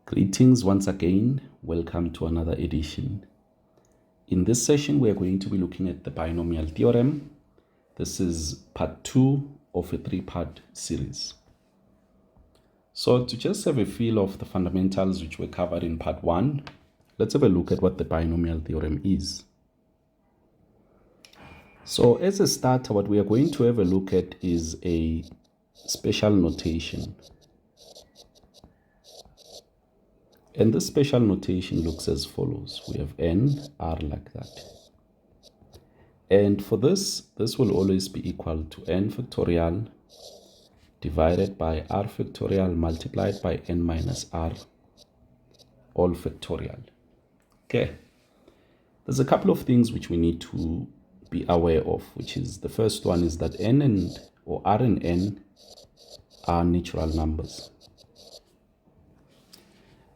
Greetings once again. Welcome to another edition. In this session, we are going to be looking at the Binomial Theorem. This is part 2 of a 3-part series. So to just have a feel of the fundamentals which were covered in part 1, let's have a look at what the Binomial Theorem is. So as a starter, what we are going to have a look at is a special notation. And this special notation looks as follows. We have n, r like that. And for this will always be equal to n factorial divided by r factorial multiplied by n minus r, all factorial. Okay. There's a couple of things which we need to be aware of, which is the first one is that r and n are natural numbers.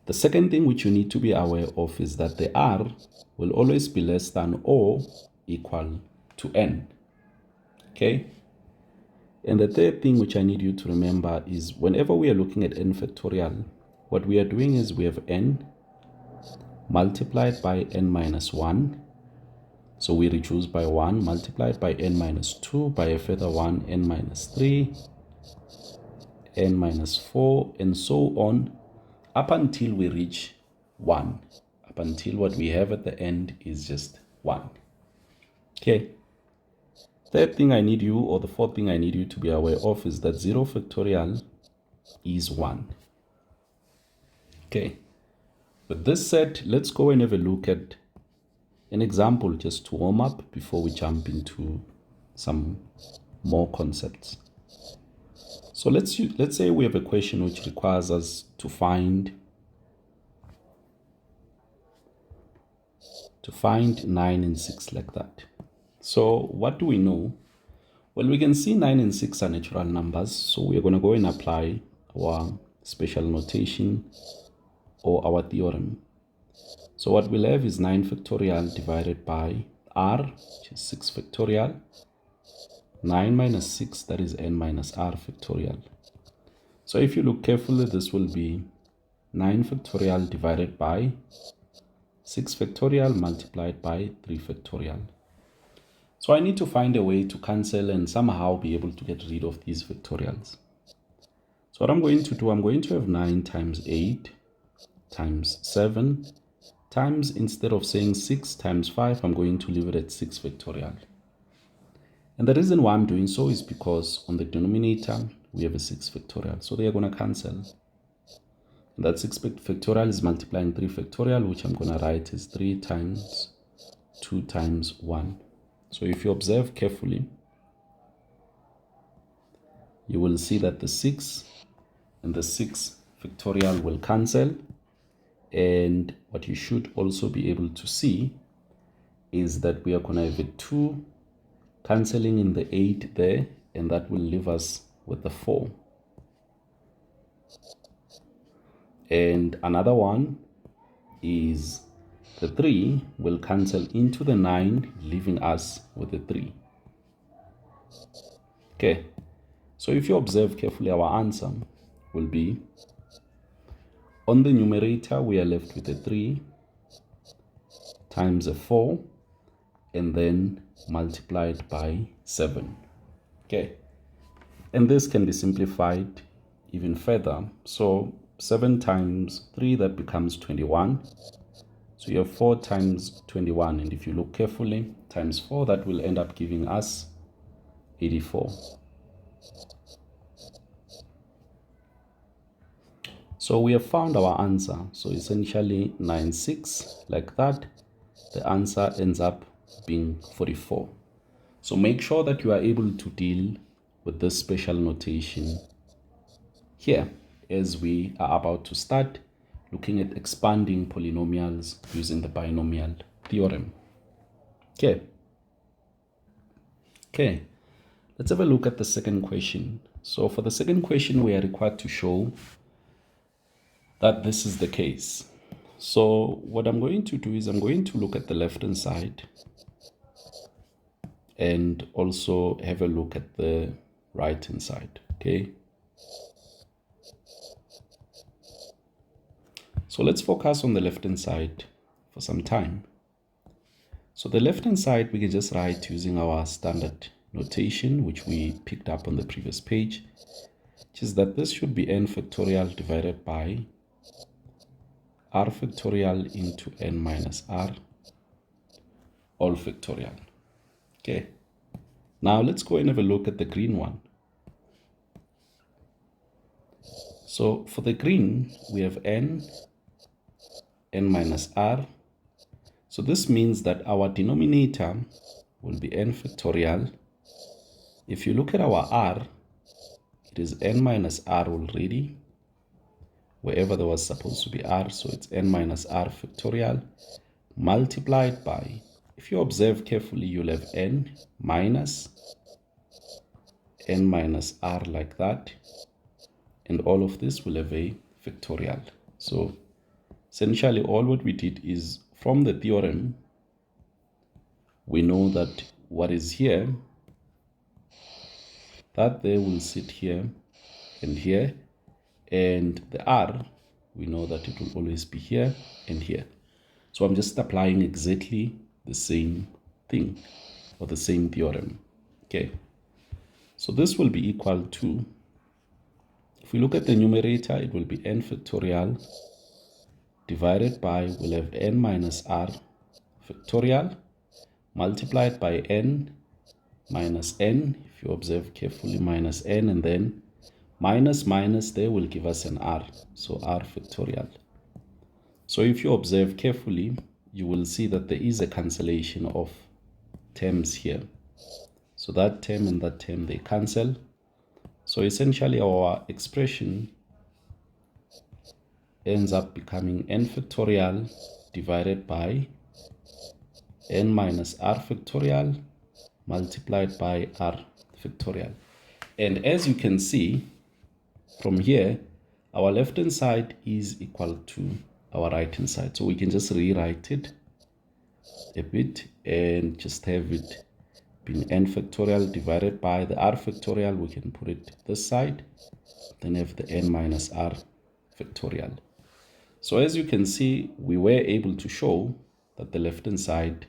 The second thing which you need to be aware of is that the r will always be less than or equal to n. Okay? And the third thing which I need you to remember is whenever we are looking at n factorial, what we are doing is we have n multiplied by n minus 1. So we reduce by 1 multiplied by n minus 2 by a further 1, n minus 3, n minus 4, and so on, up until we reach 1, up until what we have at the end is just 1. Okay. Third thing I need you, or the fourth thing I need you to be aware of is that 0 factorial is 1. Okay. With this said, let's go and have a look at an example just to warm up before we jump into some more concepts. So let's say we have a question which requires us to find 9 and 6 like that. So what do we know? Well, we can see 9 and 6 are natural numbers. So we're going to go and apply our special notation or our theorem. So what we'll have is 9 factorial divided by r, which is 6 factorial. 9 minus 6, that is n minus r factorial. So if you look carefully, this will be 9 factorial divided by 6 factorial multiplied by 3 factorial. So I need to find a way to cancel and somehow be able to get rid of these factorials. So what I'm going to do, I'm going to have 9 times 8 times 7 times, instead of saying 6 times 5, I'm going to leave it at 6 factorial. And the reason why I'm doing so is because on the denominator, we have a 6 factorial. So they are going to cancel. And that 6 factorial is multiplying 3 factorial, which I'm going to write as 3 times 2 times 1. So if you observe carefully, you will see that the 6 and the 6 factorial will cancel. And what you should also be able to see is that we are going to have a 2 cancelling in the 8 there, and that will leave us with the 4. And another one is the 3 will cancel into the 9, leaving us with the 3. Okay, so if you observe carefully, our answer will be, on the numerator, we are left with a 3 times a 4, and then multiplied by 7. Okay, and this can be simplified even further. So 7 times 3, that becomes 21. So you have 4 times 21, and if you look carefully, times 4, that will end up giving us 84. So we have found our answer. So essentially 9, 6 like that. The answer ends up being 44. So make sure that you are able to deal with this special notation here as we are about to start looking at expanding polynomials using the binomial theorem. Okay, let's have a look at the second question. So for the second question, we are required to show that this is the case. So what I'm going to do is I'm going to look at the left hand side and also have a look at the right hand side. Okay, So let's focus on the left-hand side for some time. So the left-hand side, we can just write using our standard notation, which we picked up on the previous page, which is that this should be n factorial divided by r factorial into n minus r all factorial. Okay. Now let's go and have a look at the green one. So for the green, we have n minus r. So this means that our denominator will be n factorial. If you look at our r, it is n minus r already, wherever there was supposed to be r. So it's n minus r factorial multiplied by, if you observe carefully, you'll have n minus r like that. And all of this will have a factorial. So essentially all what we did is, from the theorem, we know that what is here, that there will sit here and here, and the r, we know that it will always be here and here. So I'm just applying exactly the same thing, or the same theorem. Okay, so this will be equal to, if we look at the numerator, it will be n factorial divided by, we'll have n minus r factorial multiplied by n minus n, if you observe carefully, minus n, and then minus there will give us an r, so r factorial. So if you observe carefully, you will see that there is a cancellation of terms here. So that term and that term, they cancel. So essentially our expression ends up becoming n factorial divided by n minus r factorial multiplied by r factorial. And as you can see from here, our left hand side is equal to our right hand side. So we can just rewrite it a bit and just have it being n factorial divided by the r factorial. We can put it this side, then have the n minus r factorial. So as you can see, we were able to show that the left hand side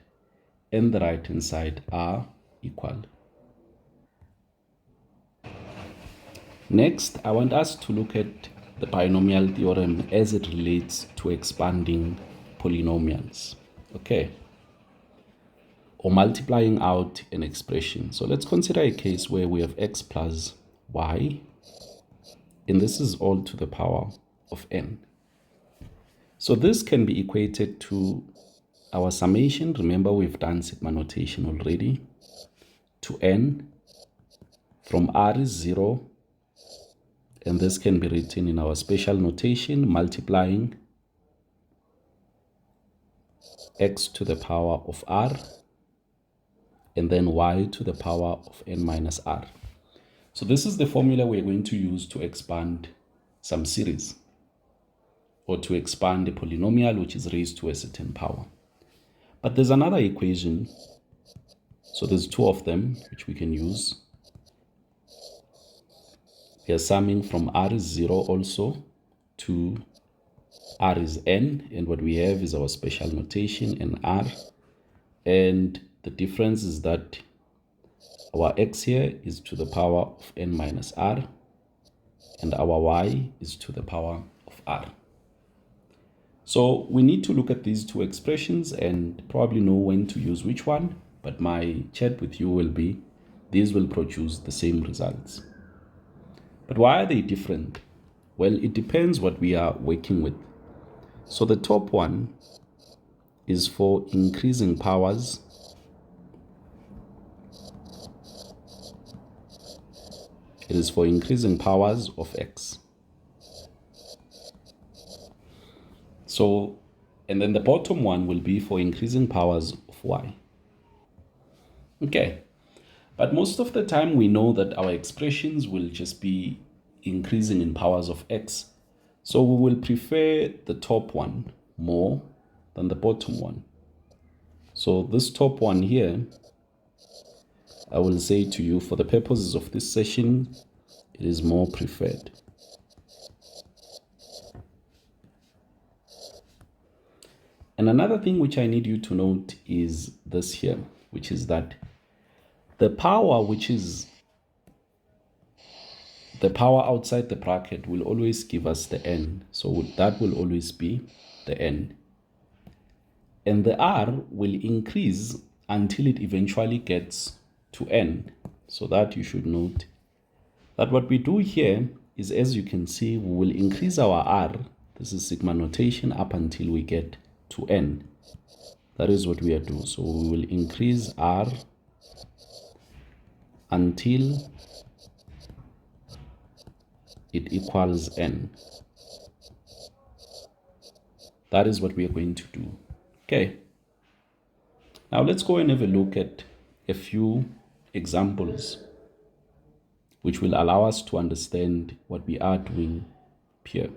and the right hand side are equal. Next, I want us to look at the binomial theorem as it relates to expanding polynomials, okay, or multiplying out an expression. So let's consider a case where we have x plus y, and this is all to the power of n. So this can be equated to our summation. Remember, we've done sigma notation already, to n from r is 0, and this can be written in our special notation, multiplying x to the power of r and then y to the power of n minus r. So this is the formula we're going to use to expand some series, or to expand a polynomial which is raised to a certain power. But there's another equation. So there's two of them which we can use. We are summing from r is 0 also to r is n, and what we have is our special notation in r, and the difference is that our x here is to the power of n minus r, and our y is to the power of r. So we need to look at these two expressions and probably know when to use which one, but my chat with you will be, these will produce the same results. But why are they different? Well, it depends what we are working with. So the top one is for increasing powers. It is for increasing powers of x. So, and then the bottom one will be for increasing powers of y. Okay. But most of the time we know that our expressions will just be increasing in powers of x. So we will prefer the top one more than the bottom one. So this top one here, I will say to you, for the purposes of this session, it is more preferred. And another thing which I need you to note is this here, which is that the power which is the power outside the bracket will always give us the n. So that will always be the n. And the r will increase until it eventually gets to n. So that you should note that what we do here is, as you can see, we will increase our r, this is sigma notation, up until we get to n. That is what we are doing. So we will increase r until it equals n. That is what we are going to do. Okay. Now let's go and have a look at a few examples which will allow us to understand what we are doing here.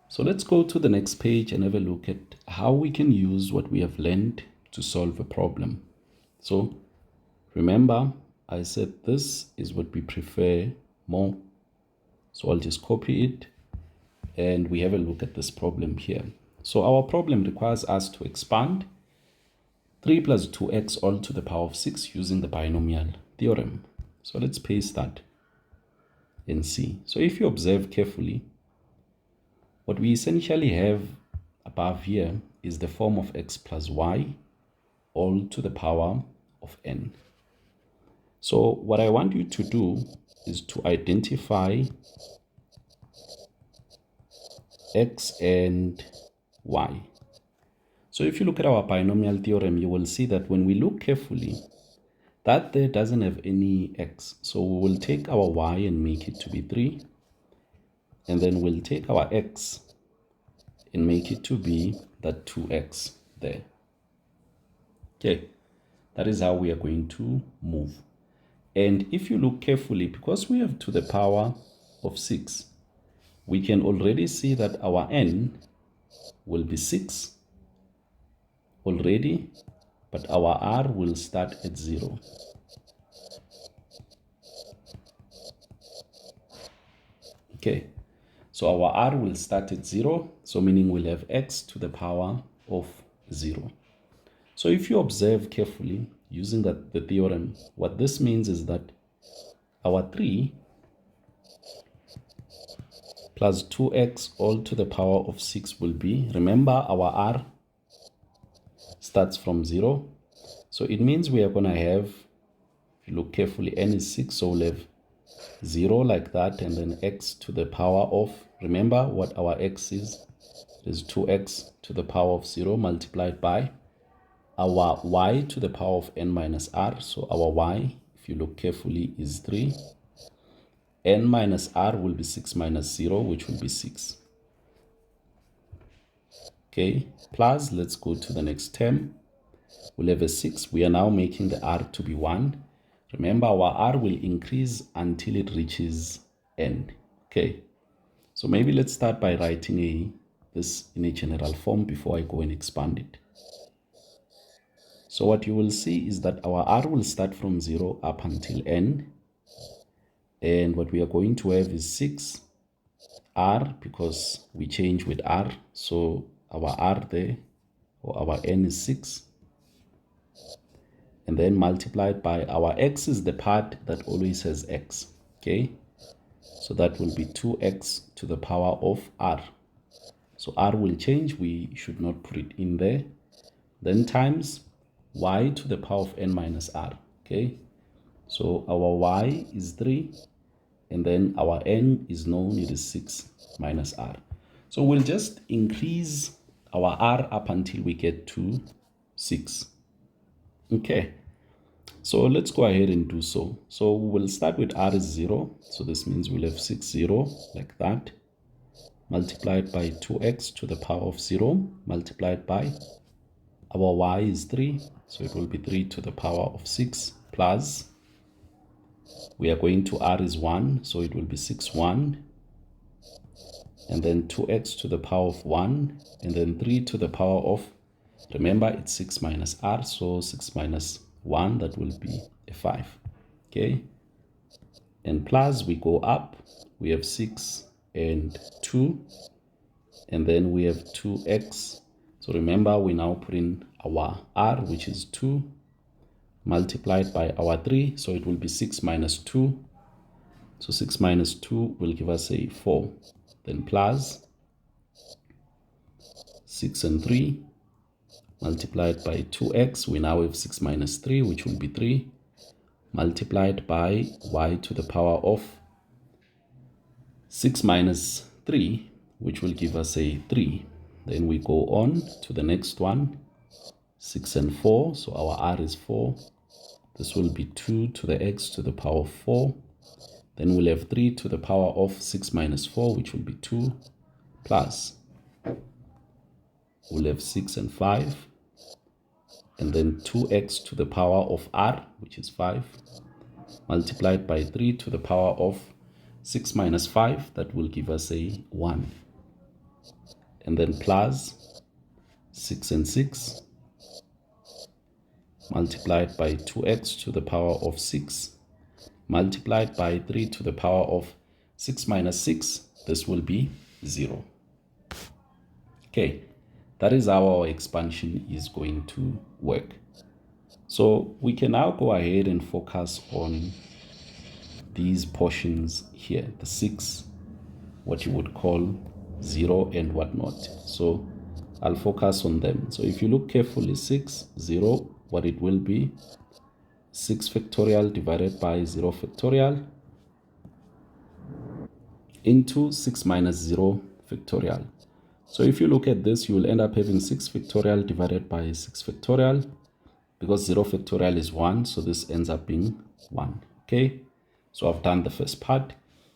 So let's go to the next page and have a look at how we can use what we have learned to solve a problem. So remember, I said this is what we prefer more. So I'll just copy it and we have a look at this problem here. So our problem requires us to expand 3 plus 2x all to the power of 6 using the binomial theorem. So let's paste that and see. So if you observe carefully, what we essentially have above here is the form of x plus y all to the power of n. So what I want you to do is to identify x and y. So if you look at our binomial theorem, you will see that when we look carefully, that there doesn't have any x. So we will take our y and make it to be 3. And then we'll take our x and make it to be that 2x there. Okay, that is how we are going to move. And if you look carefully, because we have to the power of 6, we can already see that our n will be 6 already, but our r will start at 0. Okay, so our r will start at 0, so meaning we'll have x to the power of 0. So if you observe carefully using the theorem, what this means is that our 3 plus 2x all to the power of 6 will be, remember our r starts from 0. So it means we are going to have, if you look carefully, n is 6, so we'll have 0 like that, and then x to the power of, remember what our x is 2x to the power of 0 multiplied by our y to the power of n minus r. So our y, if you look carefully, is 3. N minus r will be 6 minus 0, which will be 6. Okay, plus, let's go to the next term. We'll have a 6. We are now making the r to be 1. Remember, our r will increase until it reaches n. Okay, so maybe let's start by writing this in a general form before I go and expand it. So what you will see is that our r will start from 0 up until n. And what we are going to have is 6 r, because we change with r. So our r there, or our n, is 6. And then multiplied by our x is the part that always has x. Okay, so that will be 2x to the power of r. So r will change, we should not put it in there. Then times y to the power of n minus r. Okay, so our y is 3, and then our n is known, it is 6 minus r. So we'll just increase our r up until we get to 6. Okay, so let's go ahead and do so. So we'll start with r is 0. So this means we'll have 6, 0 like that, multiplied by 2x to the power of 0, multiplied by our y is 3. So it will be 3 to the power of 6, plus we are going to r is 1. So it will be 6, 1. And then 2x to the power of 1. And then 3 to the power of, remember, it's 6 minus r. So 6 minus 1, that will be a 5. Okay. And plus we go up. We have 6 and 2. and then we have 2x. So remember, we now put in our r, which is 2, multiplied by our 3. So it will be 6 minus 2. So 6 minus 2 will give us a 4. Then plus 6 and 3 multiplied by 2x. We now have 6 minus 3, which will be 3, multiplied by y to the power of 6 minus 3, which will give us a 3. Then we go on to the next one, 6 and 4. So our r is 4. This will be 2 to the x to the power of 4. Then we'll have 3 to the power of 6 minus 4, which will be 2, plus we'll have 6 and 5. And then 2x to the power of r, which is 5, multiplied by 3 to the power of 6 minus 5, that will give us a 1. And then plus 6 and 6, multiplied by 2x to the power of 6, multiplied by 3 to the power of 6 minus 6, this will be 0. Okay, that is how our expansion is going to work. So we can now go ahead and focus on these portions here, the 6, what you would call 0 and whatnot. So I'll focus on them. So if you look carefully, 6, 0, what it will be, 6 factorial divided by 0 factorial into 6 minus 0 factorial. So if you look at this, you will end up having 6 factorial divided by 6 factorial, because 0 factorial is 1, so this ends up being 1. Okay, so I've done the first part.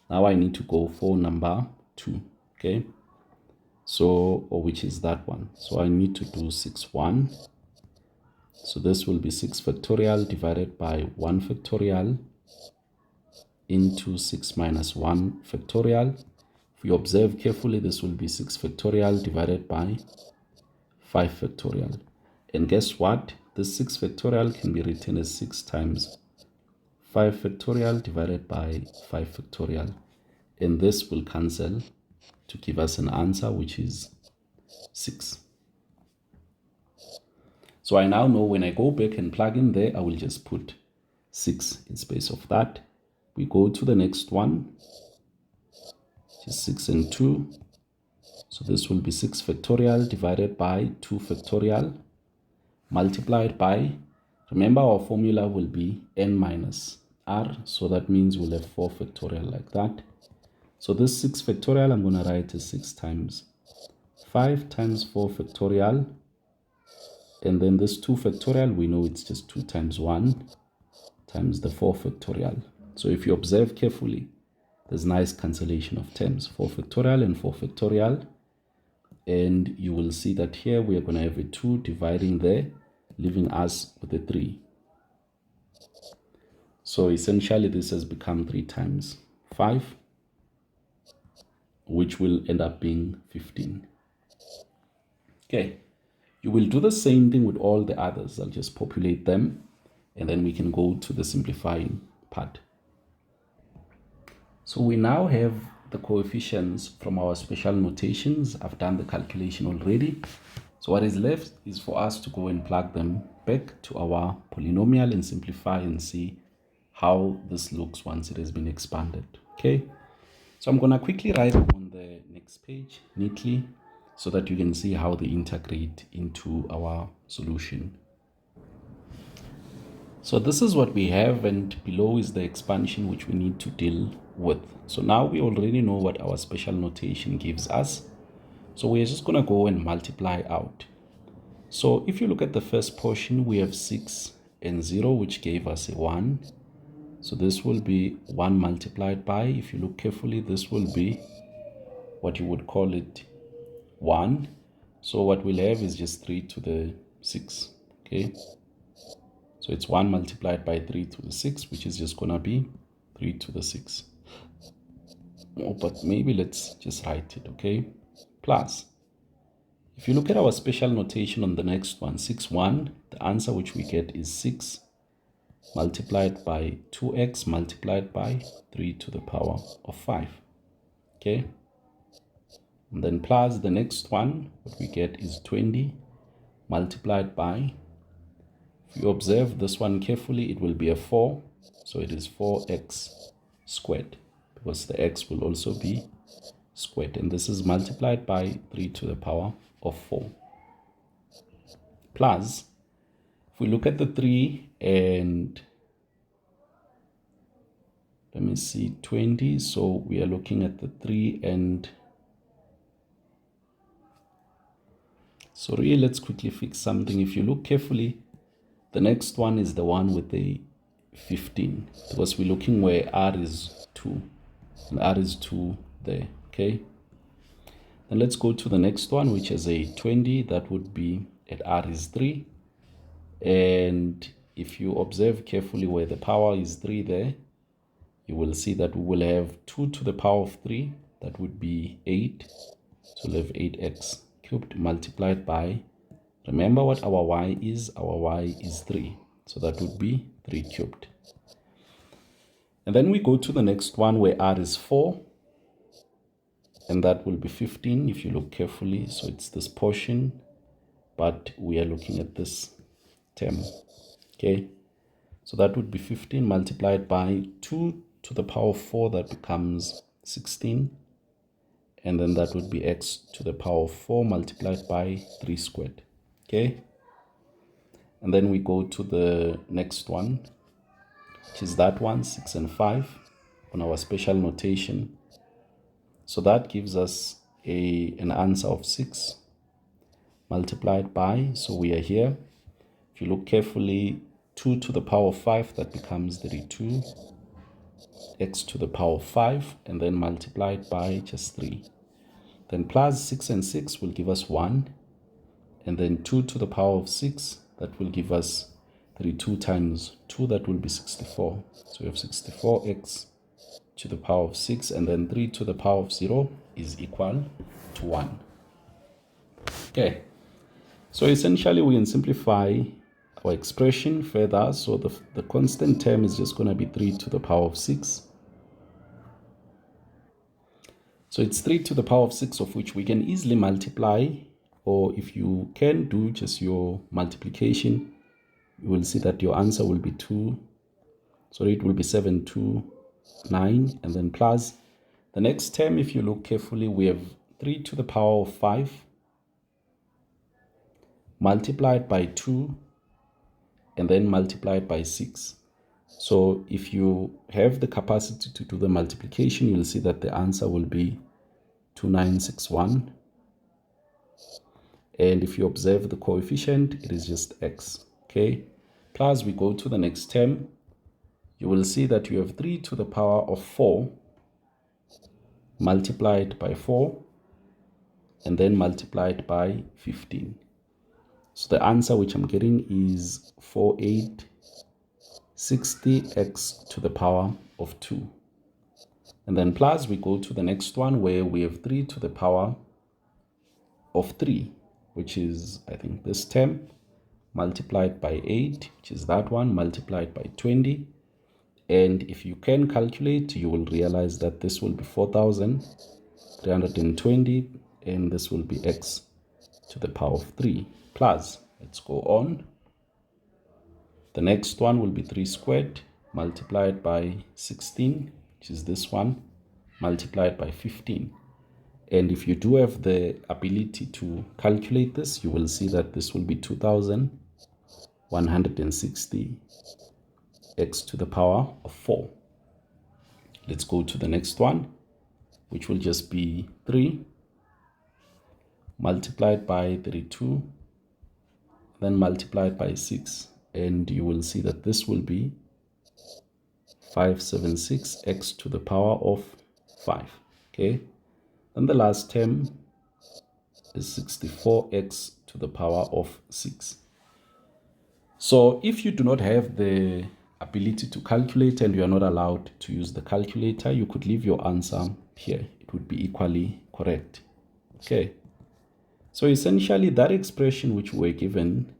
Now I need to go for number 2. Okay, so, or which is that one. So I need to do 6, 1. So this will be 6 factorial divided by 1 factorial into 6 minus 1 factorial. If you observe carefully, this will be 6 factorial divided by 5 factorial. And guess what? This 6 factorial can be written as 6 times 5 factorial divided by 5 factorial. And this will cancel to give us an answer, which is 6. So I now know when I go back and plug in there, I will just put 6 in space of that. We go to the next one, which is 6 and 2. So this will be 6 factorial divided by 2 factorial multiplied by, remember our formula will be n minus r. So that means we'll have 4 factorial like that. So this 6 factorial, I'm going to write as 6 times 5 times 4 factorial. And then this 2 factorial, we know it's just 2 times 1 times the 4 factorial. So if you observe carefully, there's nice cancellation of terms, 4 factorial and 4 factorial. And you will see that here we are going to have a 2 dividing there, leaving us with a 3. So essentially this has become 3 times 5, which will end up being 15. Okay. You will do the same thing with all the others. I'll just populate them, and then we can go to the simplifying part. So we now have the coefficients from our special notations. I've done the calculation already. So what is left is for us to go and plug them back to our polynomial and simplify and see how this looks once it has been expanded. Okay, so I'm going to quickly write on the next page neatly, so that you can see how they integrate into our solution. So this is what we have, and below is the expansion which we need to deal with. So now we already know what our special notation gives us. So we're just going to go and multiply out. So if you look at the first portion, we have 6 and 0, which gave us a 1. So this will be 1 multiplied by, if you look carefully, this will be what you would call it 1. So what we'll have is just 3 to the 6. Okay, so it's 1 multiplied by 3 to the 6, which is just gonna be 3 to the 6. Oh, but maybe let's just write it. Okay, plus, if you look at our special notation on the next one, 6, 1, the answer which we get is 6 multiplied by 2x multiplied by 3 to the power of 5. Okay, and then plus the next one, what we get is 20 multiplied by, if you observe this one carefully, it will be a 4, so it is 4x squared, because the x will also be squared, and this is multiplied by 3 to the power of 4. Plus, if we look at the 3 and let me see, 20, so we are looking at the 3 and, sorry, let's quickly fix something. If you look carefully, the next one is the one with the 15, because we're looking where r is 2, and r is 2 there, okay? Then let's go to the next one, which is a 20, that would be at r is 3, and if you observe carefully where the power is 3 there, you will see that we will have 2 to the power of 3, that would be 8, so we'll have 8x cubed multiplied by, remember what our y is 3, so that would be 3 cubed. And then we go to the next one where r is 4, and that will be 15 if you look carefully, so it's this portion, but we are looking at this term, okay? So that would be 15 multiplied by 2 to the power of 4, that becomes 16, and then that would be x to the power of 4 multiplied by 3 squared, okay? And then we go to the next one, which is that one, 6 and 5, on our special notation. So that gives us an answer of 6 multiplied by, so we are here, if you look carefully, 2 to the power of 5, that becomes 32, x to the power of 5, and then multiplied by just 3. Then plus 6 and 6 will give us 1, and then 2 to the power of 6, that will give us 32 times 2, that will be 64. So we have 64x to the power of 6, and then 3 to the power of 0 is equal to 1. Okay, so essentially we can simplify our expression further. So the constant term is just going to be 3 to the power of 6. So it's 3 to the power of 6, of which we can easily multiply, or if you can do just your multiplication, you will see that your answer will be 7 to 9, and then plus the next term, if you look carefully, we have 3 to the power of 5 multiplied by 2, and then multiplied by 6. So if you have the capacity to do the multiplication, you'll see that the answer will be 2961. And if you observe the coefficient, it is just x, okay? Plus we go to the next term, you will see that you have 3 to the power of 4 multiplied by 4, and then multiplied by 15. So the answer which I'm getting is 4860x to the power of 2. And then plus we go to the next one where we have 3 to the power of 3, which is, I think, this term, multiplied by 8, which is that one, multiplied by 20. And if you can calculate, you will realize that this will be 4,320, and this will be x to the power of 3. Plus, let's go on. The next one will be 3 squared multiplied by 16, which is this one, multiplied by 15. And if you do have the ability to calculate this, you will see that this will be 2,160 x to the power of 4. Let's go to the next one, which will just be 3 multiplied by 32, then multiplied by 6, and you will see that this will be 576x to the power of 5, okay? And the last term is 64x to the power of 6. So if you do not have the ability to calculate and you are not allowed to use the calculator, you could leave your answer here. It would be equally correct, okay? So essentially that expression which we were given,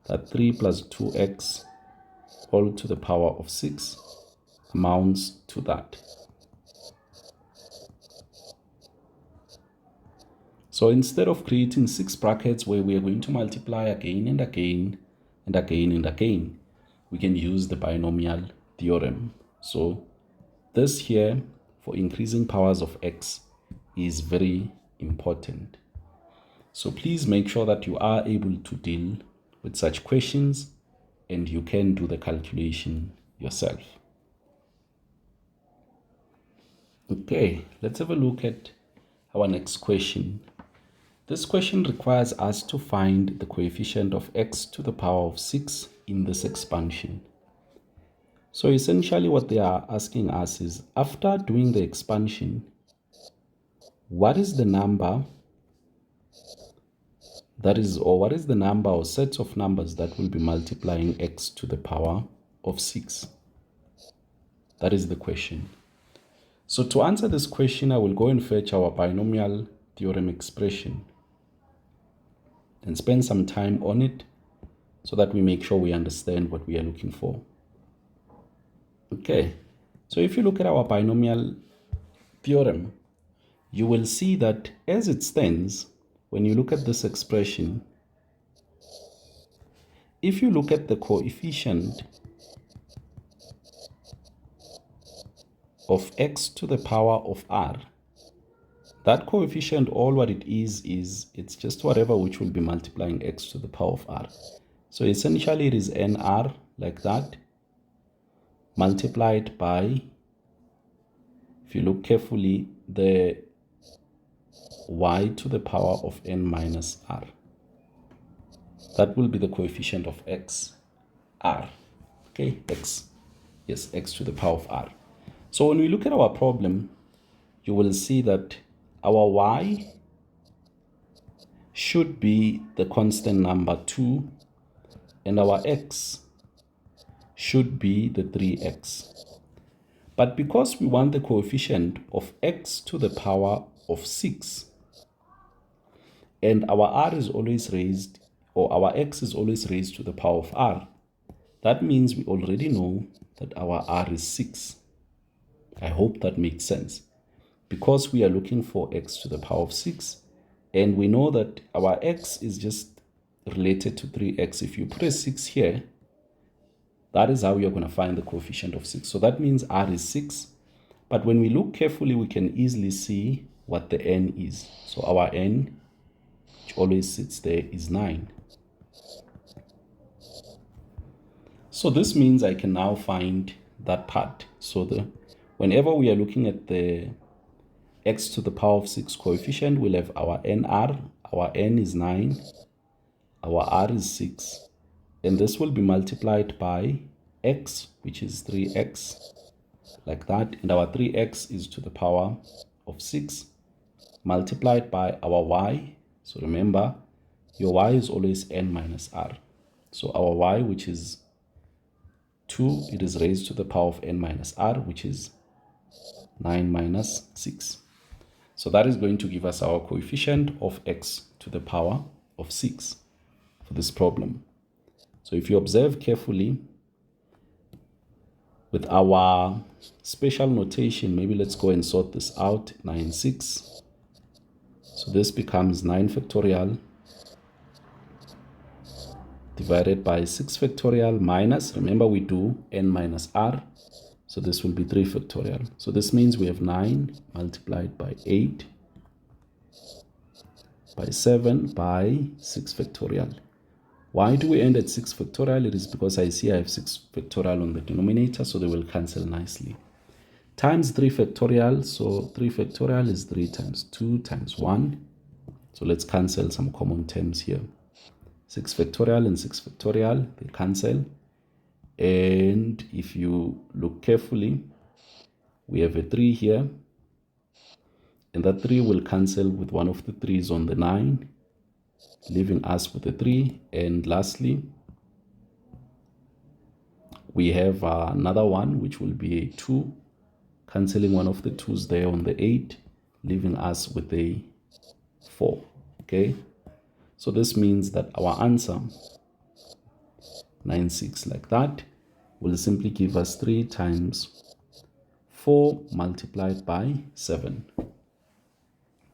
that 3 plus 2x all to the power of 6 amounts to that. So instead of creating 6 brackets where we are going to multiply again and again and again and again, we can use the binomial theorem. So this here for increasing powers of x is very important. So please make sure that you are able to deal with such questions and you can do the calculation yourself. Okay, let's have a look at our next question. This question requires us to find the coefficient of x to the power of 6 in this expansion. So essentially what they are asking us is, after doing the expansion, what is the number what is the number or sets of numbers that will be multiplying x to the power of 6? That is the question. So to answer this question, I will go and fetch our binomial theorem expression and spend some time on it so that we make sure we understand what we are looking for. Okay, so if you look at our binomial theorem, you will see that as it stands, when you look at this expression, if you look at the coefficient of x to the power of r, that coefficient, all what it is it's just whatever which will be multiplying x to the power of r. So essentially it is nr like that, multiplied by, if you look carefully, the y to the power of n minus r. That will be the coefficient of x, r. Okay, x, yes, x to the power of r. So when we look at our problem, you will see that our y should be the constant number 2, and our x should be the 3x. But because we want the coefficient of x to the power of 6, and our r is always raised, or our x is always raised to the power of r, that means we already know that our r is 6. I hope that makes sense. Because we are looking for x to the power of 6, and we know that our x is just related to 3x. If you put a 6 here, that is how you're going to find the coefficient of 6. So that means r is 6. But when we look carefully, we can easily see what the n is. So our n, which always sits there, is 9. So this means I can now find that part. So whenever we are looking at the x to the power of 6 coefficient, we'll have our nr, our n is 9, our r is 6, and this will be multiplied by x, which is 3x, like that, and our 3x is to the power of 6, multiplied by our y. So remember, your y is always n minus r. So our y, which is 2, it is raised to the power of n minus r, which is 9 minus 6. So that is going to give us our coefficient of x to the power of 6 for this problem. So if you observe carefully with our special notation, maybe let's go and sort this out. 9, 6. So this becomes 9 factorial divided by 6 factorial minus, remember we do n minus r. So this will be 3 factorial. So this means we have 9 multiplied by 8 by 7 by 6 factorial. Why do we end at 6 factorial? It is because I see I have 6 factorial on the denominator, so they will cancel nicely. Times 3 factorial, so 3 factorial is 3 times 2 times 1. So let's cancel some common terms here. 6 factorial and 6 factorial, they cancel. And if you look carefully, we have a 3 here, and that 3 will cancel with one of the 3's on the 9, leaving us with a 3. And lastly, we have another one, which will be a 2, cancelling one of the 2's there on the 8, leaving us with a 4. Okay, so this means that our answer, 9, 6, like that, will simply give us 3 times 4 multiplied by 7.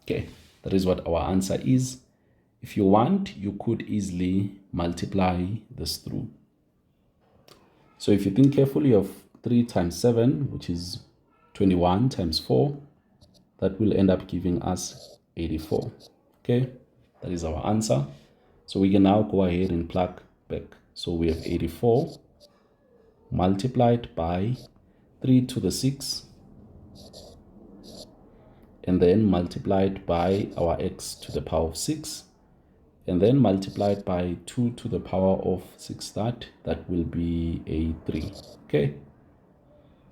Okay, That is what our answer is. If you want, you could easily multiply this through. So if you think carefully of 3 times 7, which is 21 times 4, that will end up giving us 84. Okay, that is our answer. So we can now go ahead and plug back. So we have 84 multiplied by 3 to the 6, and then multiplied by our x to the power of 6, and then multiplied by 2 to the power of 6, that will be a 3. Okay,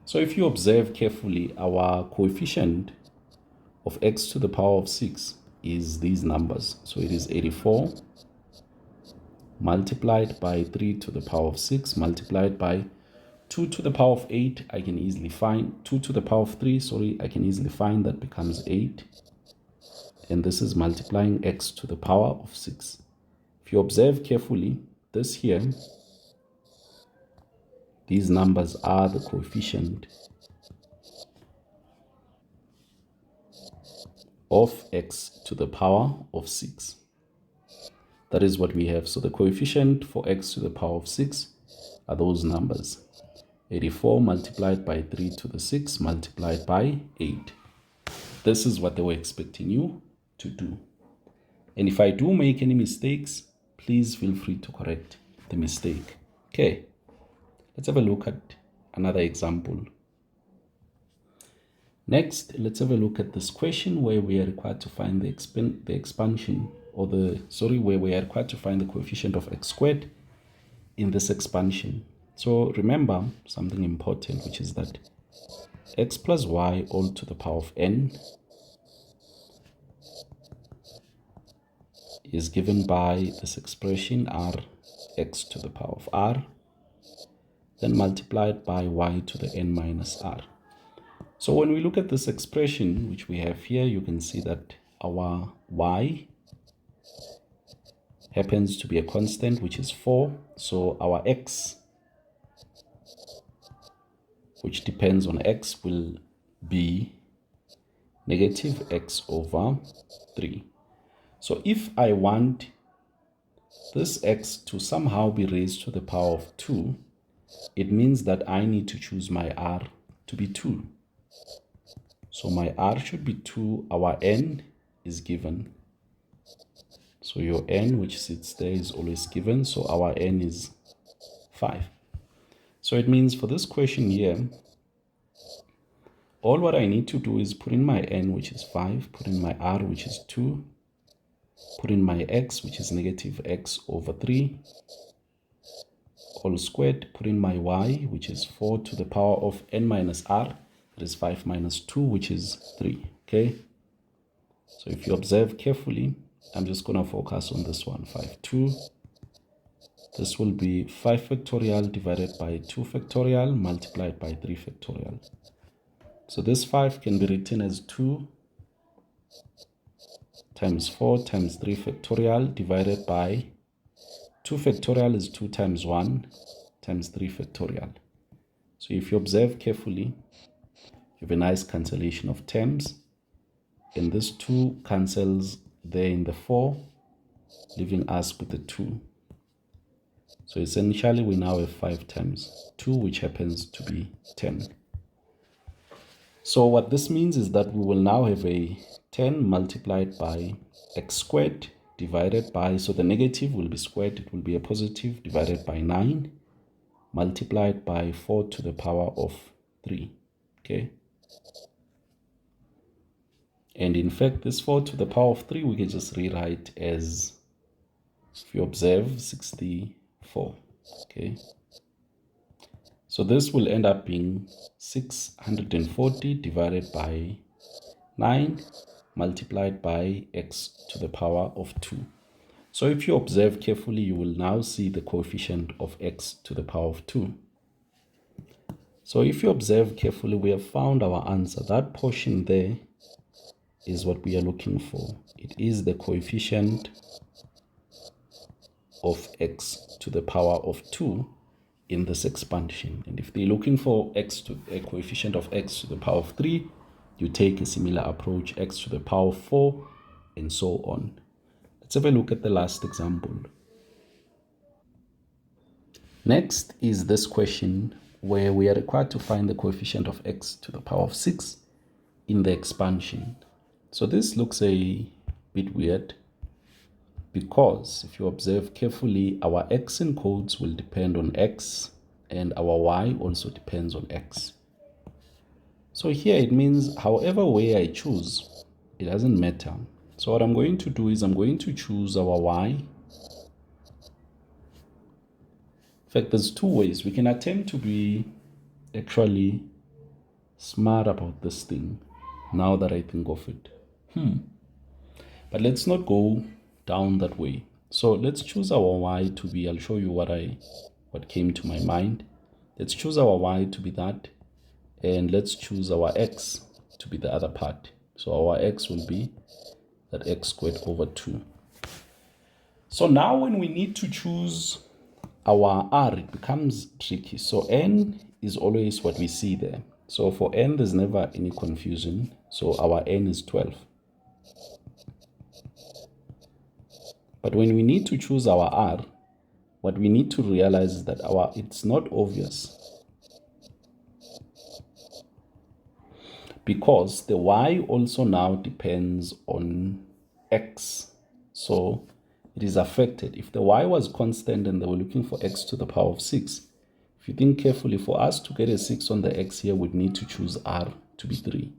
so if you observe carefully, our coefficient of x to the power of 6 is these numbers. So it is 84 multiplied by 3 to the power of 6 multiplied by 2 to the power of 8. I can easily find 2 to the power of 3, sorry, I can easily find that becomes 8. And this is multiplying x to the power of 6. If you observe carefully, this here, these numbers are the coefficient of x to the power of 6. That is what we have. So the coefficient for x to the power of 6 are those numbers. 84 multiplied by 3 to the 6 multiplied by 8. This is what they were expecting you to do. And if I do make any mistakes, please feel free to correct the mistake. Okay, let's have a look at another example. Next, let's have a look at this question where we are required to find the expansion, or where we are required to find the coefficient of x squared in this expansion. So remember something important, which is that x plus y all to the power of n is given by this expression r x to the power of r, then multiplied by y to the n minus r. So when we look at this expression, which we have here, you can see that our y happens to be a constant, which is 4. So our x, which depends on x, will be negative x over 3. So if I want this x to somehow be raised to the power of 2, it means that I need to choose my r to be 2. So my r should be 2. Our n is given. So your n, which sits there, is always given. So our n is 5. So it means for this question here, all what I need to do is put in my n, which is 5, put in my r, which is 2, put in my x, which is negative x over 3, all squared, put in my y, which is 4 to the power of n minus r, that is 5 minus 2, which is 3. Okay, so if you observe carefully, I'm just going to focus on this one, 5, 2. This will be 5 factorial divided by 2 factorial multiplied by 3 factorial. So this 5 can be written as 2 times 4 times 3 factorial divided by 2 factorial is 2 times 1 times 3 factorial. So if you observe carefully, you have a nice cancellation of terms. And this 2 cancels there in the 4, leaving us with the 2. So essentially we now have 5 times 2, which happens to be 10. So what this means is that we will now have a 10 multiplied by x squared divided by, so the negative will be squared, it will be a positive, divided by 9 multiplied by 4 to the power of 3. Okay. And in fact, this 4 to the power of 3, we can just rewrite as, if you observe, 64. Okay. So this will end up being 640 divided by 9 multiplied by x to the power of 2. So if you observe carefully, you will now see the coefficient of x to the power of 2. So if you observe carefully, we have found our answer. That portion there is what we are looking for. It is the coefficient of x to the power of 2 in this expansion. And if they're looking for a coefficient of x to the power of 3, you take a similar approach, x to the power of 4 and so on. Let's have a look at the last example. Next is this question where we are required to find the coefficient of x to the power of 6 in the expansion. So this looks a bit weird because if you observe carefully, our x encodes will depend on x and our y also depends on x. So here it means however way I choose, it doesn't matter. So what I'm going to do is I'm going to choose our y. In fact, there's two ways. We can attempt to be actually smart about this thing now that I think of it. But let's not go down that way. So let's choose our y to be, I'll show you what came to my mind. Let's choose our y to be that, and let's choose our x to be the other part. So our x will be that x squared over 2. So now when we need to choose our r, it becomes tricky. So n is always what we see there. So for n, there's never any confusion. So our n is 12. But when we need to choose our r, what we need to realize is that it's not obvious, because the y also now depends on x. So it is affected. If the y was constant and they were looking for x to the power of 6, if you think carefully, for us to get a 6 on the x here, we'd need to choose r to be 3.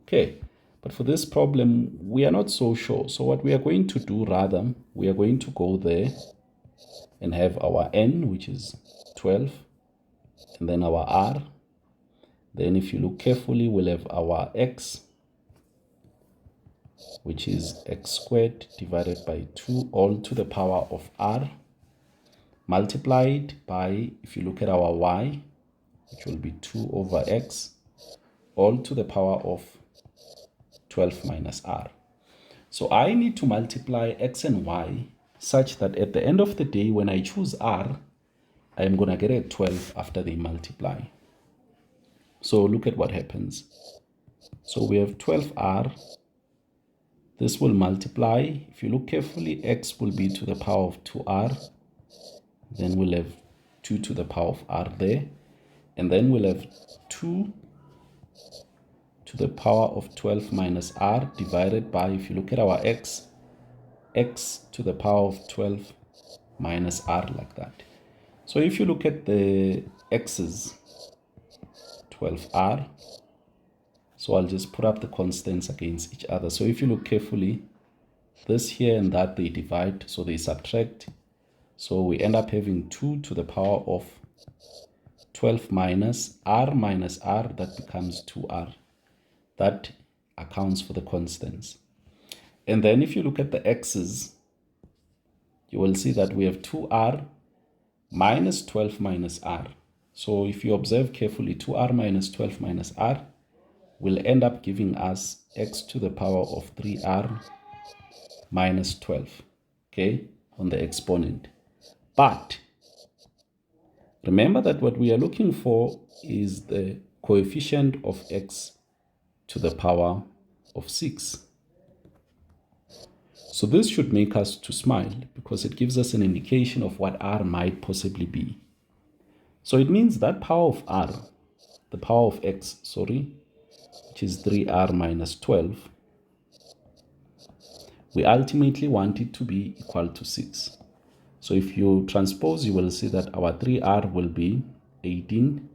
Okay, but for this problem, we are not so sure. So what we are going to do, rather, we are going to go there and have our n, which is 12, and then our r. Then if you look carefully, we'll have our x, which is x squared divided by 2 all to the power of r, multiplied by, if you look at our y, which will be 2 over x, all to the power of 12 minus r. So I need to multiply x and y such that at the end of the day, when I choose r, I am going to get a 12 after they multiply. So look at what happens. So we have 12r. This will multiply. If you look carefully, x will be to the power of 2r. Then we'll have 2 to the power of r there. And then we'll have 2 to the power of 12 minus r divided by, if you look at our x to the power of 12 minus r, like that. So if you look at the x's, 12r, so I'll just put up the constants against each other. So if you look carefully, this here and that, they divide, so they subtract. So we end up having 2 to the power of 12 minus r, that becomes 2r. That accounts for the constants. And then if you look at the x's, you will see that we have 2r minus 12 minus r. So if you observe carefully, 2r minus 12 minus r will end up giving us x to the power of 3r minus 12, okay, on the exponent. But remember that what we are looking for is the coefficient of x to the power of 6. So this should make us to smile because it gives us an indication of what r might possibly be. So it means that power of r, the power of x, which is 3r minus 12, we ultimately want it to be equal to 6. So if you transpose, you will see that our 3r will be 18,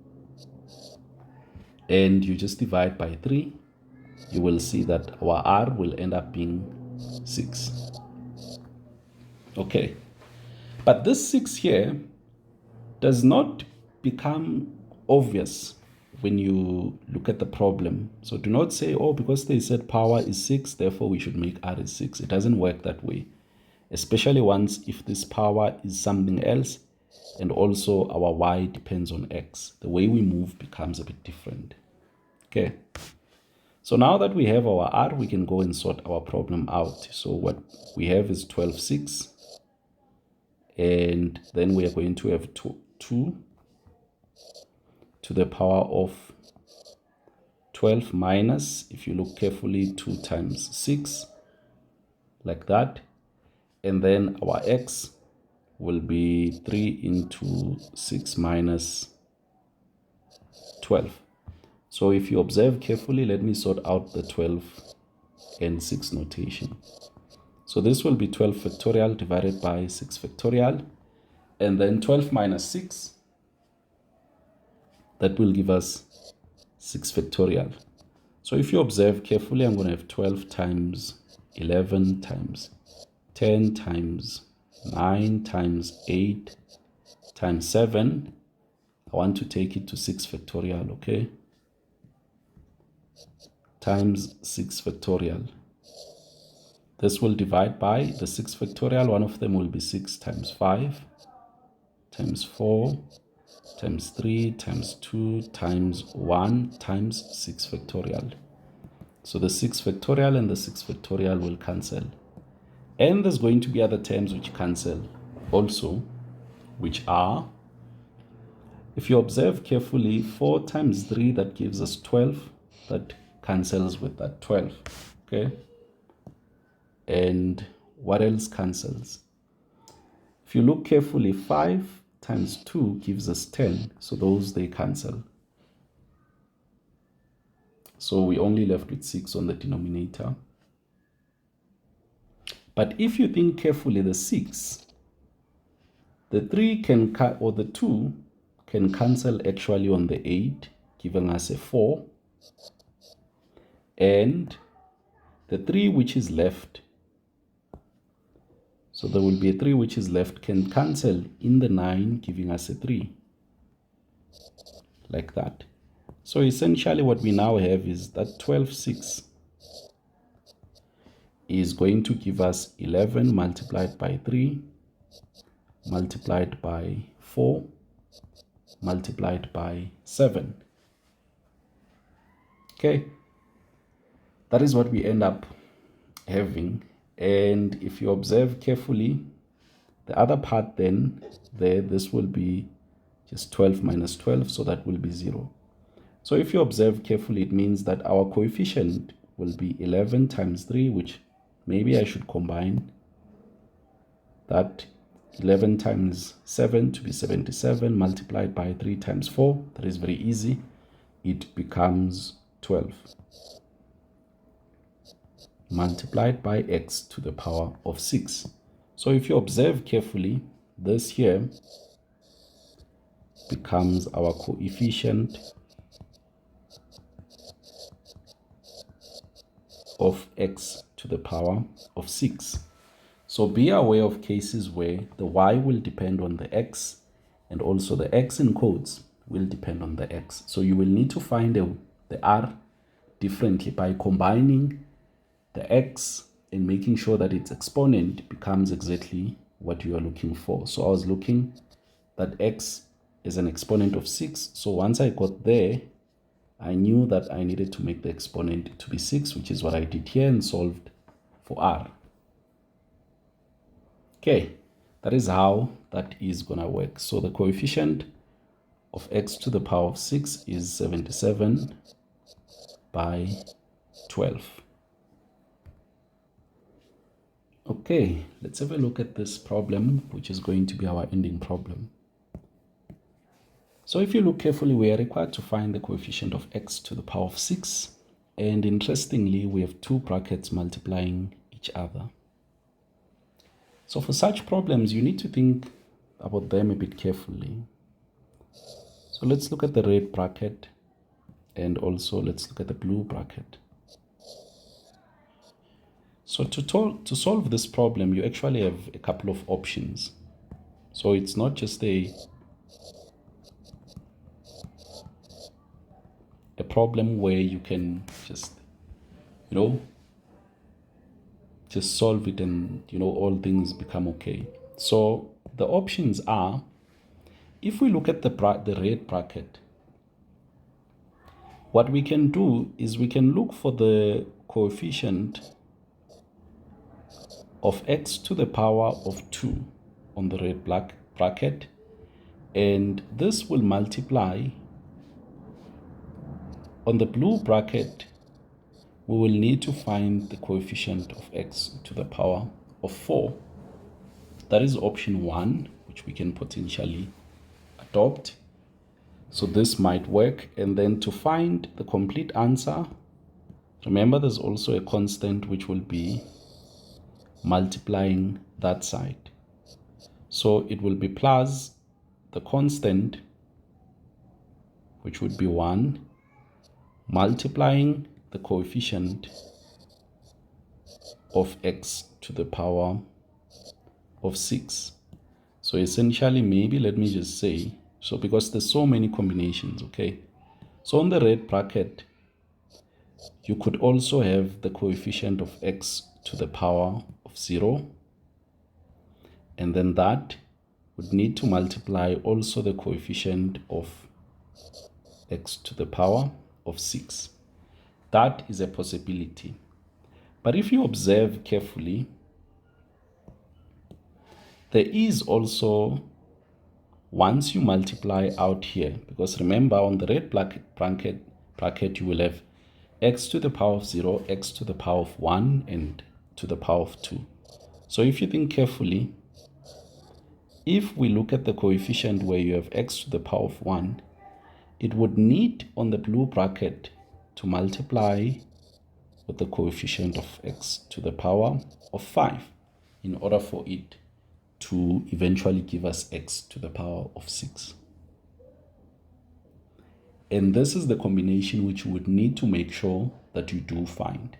and you just divide by 3, you will see that our r will end up being 6. Okay, but this 6 here does not become obvious when you look at the problem. So do not say, oh, because they said power is 6, therefore we should make r is 6. It doesn't work that way, especially once if this power is something else and also our y depends on x. The way we move becomes a bit different. Okay, so now that we have our r, we can go and sort our problem out. So what we have is 12, 6, and then we are going to have 2 to the power of 12 minus, if you look carefully, 2 times 6, like that. And then our x will be 3 into 6 minus 12. So if you observe carefully, let me sort out the 12 and 6 notation. So this will be 12 factorial divided by 6 factorial, and then 12 minus 6, that will give us 6 factorial. So if you observe carefully, I'm going to have 12 times 11 times 10 times 9 times 8 times 7. I want to take it to 6 factorial, okay? Times 6 factorial. This will divide by the 6 factorial. One of them will be 6 times 5 times 4 times 3 times 2 times 1 times 6 factorial. So the 6 factorial and the 6 factorial will cancel. And there's going to be other terms which cancel also, which are, if you observe carefully, 4 times 3, that gives us 12. That cancels with that 12, okay? And what else cancels? If you look carefully, 5 times 2 gives us 10. So those, they cancel. So we only left with 6 on the denominator. But if you think carefully, the 6, the 3 can, or the 2 can cancel actually on the 8, giving us a 4. And the 3 which is left, so there will be a 3 which is left, can cancel in the 9, giving us a 3. Like that. So essentially what we now have is that 12, 6 is going to give us 11 multiplied by 3, multiplied by 4, multiplied by 7. Okay. That is what we end up having. And if you observe carefully, the other part then, this will be just 12 minus 12, so that will be 0. So if you observe carefully, it means that our coefficient will be 11 times 3, which maybe I should combine that 11 times 7 to be 77, multiplied by 3 times 4. That is very easy. It becomes 12. Multiplied by x to the power of 6. So if you observe carefully, this here becomes our coefficient of x to the power of 6. So be aware of cases where the y will depend on the x, and also the x in quotes will depend on the x. So you will need to find the r differently by combining the x and making sure that its exponent becomes exactly what you are looking for. So I was looking that x is an exponent of 6. So once I got there, I knew that I needed to make the exponent to be 6, which is what I did here, and solved for r. Okay, that is how that is going to work. So the coefficient of x to the power of 6 is 77 by 12. Okay, let's have a look at this problem, which is going to be our ending problem. So if you look carefully, we are required to find the coefficient of x to the power of 6. And interestingly, we have two brackets multiplying each other. So for such problems, you need to think about them a bit carefully. So let's look at the red bracket, and also let's look at the blue bracket. So to solve this problem, you actually have a couple of options. So it's not just a problem where you can just, just solve it and, all things become okay. So the options are, if we look at the red bracket, what we can do is we can look for the coefficient of x to the power of 2 on the red bracket, and this will multiply On the blue bracket, we will need to find the coefficient of x to the power of 4. That is option 1, which we can potentially adopt. So this might work. And then to find the complete answer, remember there's also a constant which will be multiplying that side. So it will be plus the constant, which would be 1, multiplying the coefficient of x to the power of 6. So essentially, maybe let me just say, so because there's so many combinations, okay? So on the red bracket, you could also have the coefficient of x to the power of 0. And then that would need to multiply also the coefficient of x to the power of 6. That is a possibility. But if you observe carefully, there is also, once you multiply out here, because remember on the red bracket you will have x to the power of 0, x to the power of 1, and to the power of 2. So if you think carefully, if we look at the coefficient where you have x to the power of 1, it would need on the blue bracket to multiply with the coefficient of x to the power of 5 in order for it to eventually give us x to the power of 6. And this is the combination which you would need to make sure that you do find.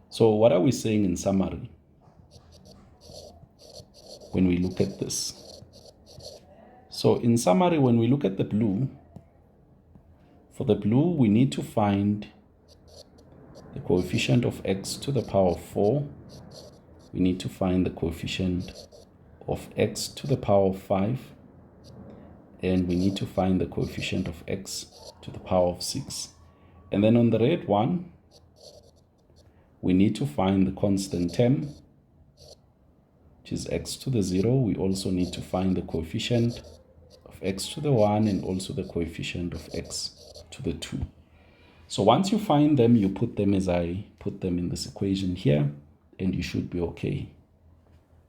So what are we saying in summary when we look at this? So in summary, when we look at the blue, for the blue, we need to find the coefficient of x to the power of 4. We need to find the coefficient of x to the power of 5. And we need to find the coefficient of x to the power of 6. And then on the red one, we need to find the constant term, which is x to the 0. We also need to find the coefficient of x to the 1 and also the coefficient of x to the 2. So once you find them, you put them as I put them in this equation here, and you should be okay.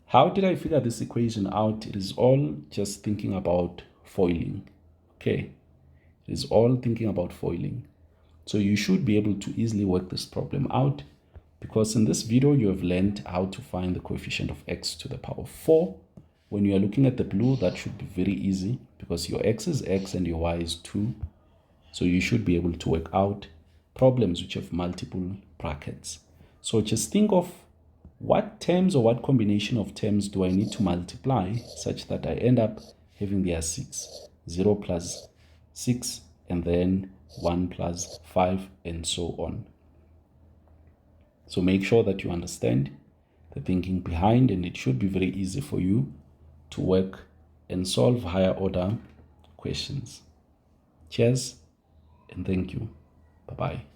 How did I figure this equation out? It is all just thinking about foiling. Okay, it is all thinking about foiling. So you should be able to easily work this problem out, because in this video you have learned how to find the coefficient of x to the power of 4. When you are looking at the blue, that should be very easy because your x is x and your y is 2. So you should be able to work out problems which have multiple brackets. So just think of what terms or what combination of terms do I need to multiply such that I end up having their 6, 0 plus 6, and then 1 plus 5, and so on. So make sure that you understand the thinking behind, and it should be very easy for you to work and solve higher order questions. Cheers and thank you. Bye-bye.